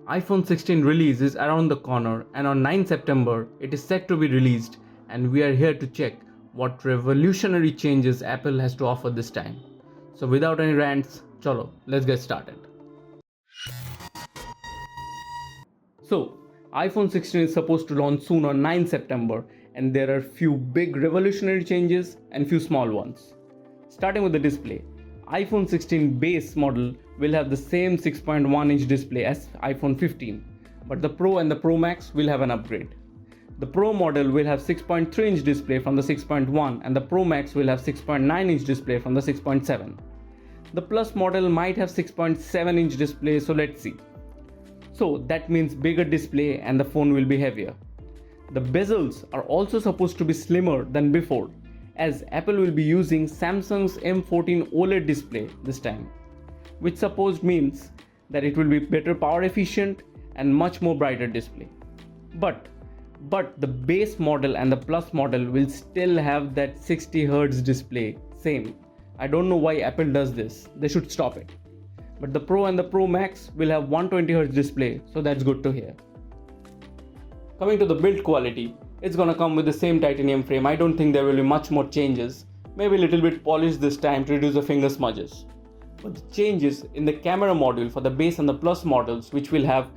iPhone 16 release is around the corner, and on 9 September it is set to be released, and we are here to check what revolutionary changes Apple has to offer this time. So without any rants, chalo, let's get started. So, iPhone 16 is supposed to launch soon on 9 September, and there are few big revolutionary changes and few small ones. Starting with the display, iPhone 16 base model will have the same 6.1-inch display as iPhone 15, but the Pro and the Pro Max will have an upgrade. The Pro model will have 6.3-inch display from the 6.1, and the Pro Max will have 6.9-inch display from the 6.7. The Plus model might have 6.7-inch display, so let's see. So that means bigger display and the phone will be heavier. The bezels are also supposed to be slimmer than before, as Apple will be using Samsung's M14 OLED display this time, which supposed means that it will be better power efficient and much more brighter display. But the base model and the Plus model will still have that 60Hz display, same. I don't know why Apple does this, they should stop it. But the Pro and the Pro Max will have 120Hz display, so that's good to hear. Coming to the build quality, it's gonna come with the same titanium frame. I don't think there will be much more changes, maybe a little bit polished this time to reduce the finger smudges. But the changes in the camera module for the base and the Plus models, which will have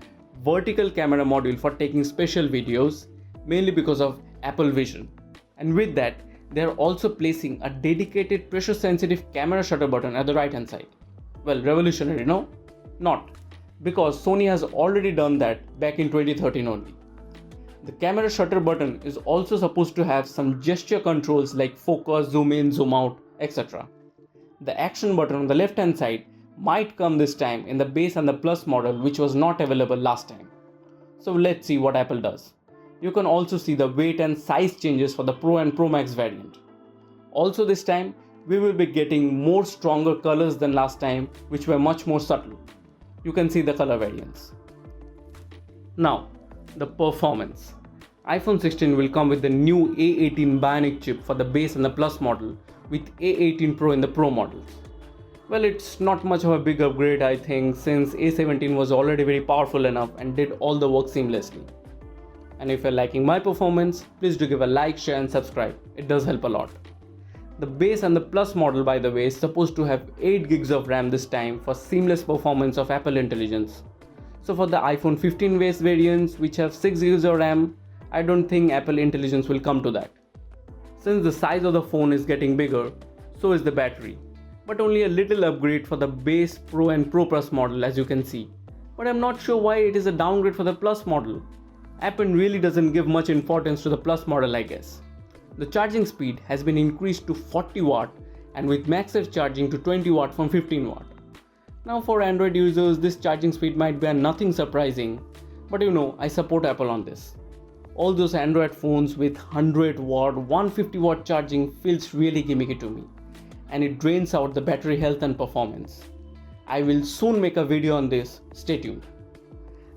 vertical camera module for taking special videos, mainly because of Apple Vision. And with that, they are also placing a dedicated pressure sensitive camera shutter button at the right hand side. Well, revolutionary, no? Not, because Sony has already done that back in 2013 only. The camera shutter button is also supposed to have some gesture controls like focus, zoom in, zoom out, etc. The action button on the left hand side might come this time in the base and the Plus model, which was not available last time. So let's see what Apple does. You can also see the weight and size changes for the Pro and Pro Max variant. Also this time, we will be getting more stronger colors than last time, which were much more subtle. You can see the color variants. Now, the performance. iPhone 16 will come with the new A18 Bionic chip for the base and the Plus model, with A18 Pro in the Pro models. Well, it's not much of a big upgrade, I think, since A17 was already very powerful enough and did all the work seamlessly. And if you're liking my performance, please do give a like, share and subscribe. It does help a lot. The base and the Plus model, by the way, is supposed to have 8 gigs of RAM this time for seamless performance of Apple Intelligence. So for the iPhone 15 base variants, which have 6 gigs of RAM, I don't think Apple Intelligence will come to that. Since the size of the phone is getting bigger, so is the battery. But only a little upgrade for the base Pro and Pro Plus model, as you can see. But I'm not sure why it is a downgrade for the Plus model. Apple really doesn't give much importance to the Plus model, I guess. The charging speed has been increased to 40 watt and with MagSafe charging to 20 watt from 15 watt. Now for Android users, this charging speed might be nothing surprising, but I support Apple on this. All those Android phones with 100 watt, 150 watt charging feels really gimmicky to me, and it drains out the battery health and performance. I will soon make a video on this, stay tuned.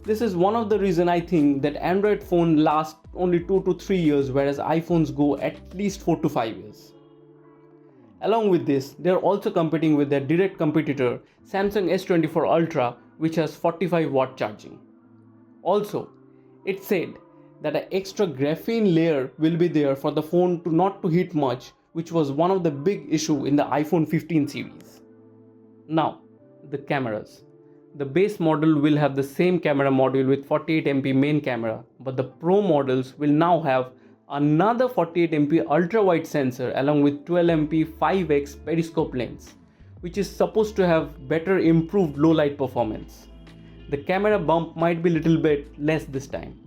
This is one of the reasons I think that Android phone lasts only 2 to 3 years, whereas iPhones go at least 4 to 5 years. Along with this, they are also competing with their direct competitor Samsung S24 Ultra, which has 45 watt charging. Also, it said that an extra graphene layer will be there for the phone not to heat much, which was one of the big issue in the iPhone 15 series. Now, the cameras. The base model will have the same camera module with 48MP main camera, but the Pro models will now have another 48MP ultra-wide sensor along with 12MP 5x periscope lens, which is supposed to have better improved low light performance. The camera bump might be a little bit less this time.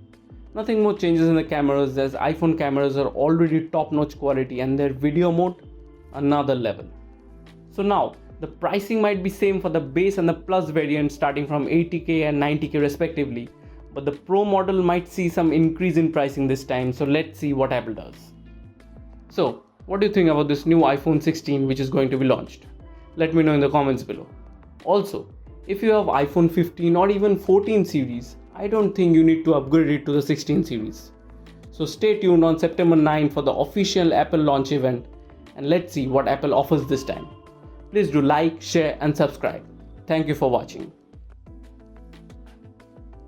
Nothing more changes in the cameras, as iPhone cameras are already top-notch quality and their video mode another level. So now, the pricing might be same for the base and the Plus variant, starting from 80k and 90k respectively, but the Pro model might see some increase in pricing this time, so let's see what Apple does. So, what do you think about this new iPhone 16 which is going to be launched? Let me know in the comments below. Also, if you have iPhone 15 or even 14 series, I don't think you need to upgrade it to the 16 series. So stay tuned on September 9 for the official Apple launch event, and let's see what Apple offers this time. Please do like, share and subscribe. Thank you for watching.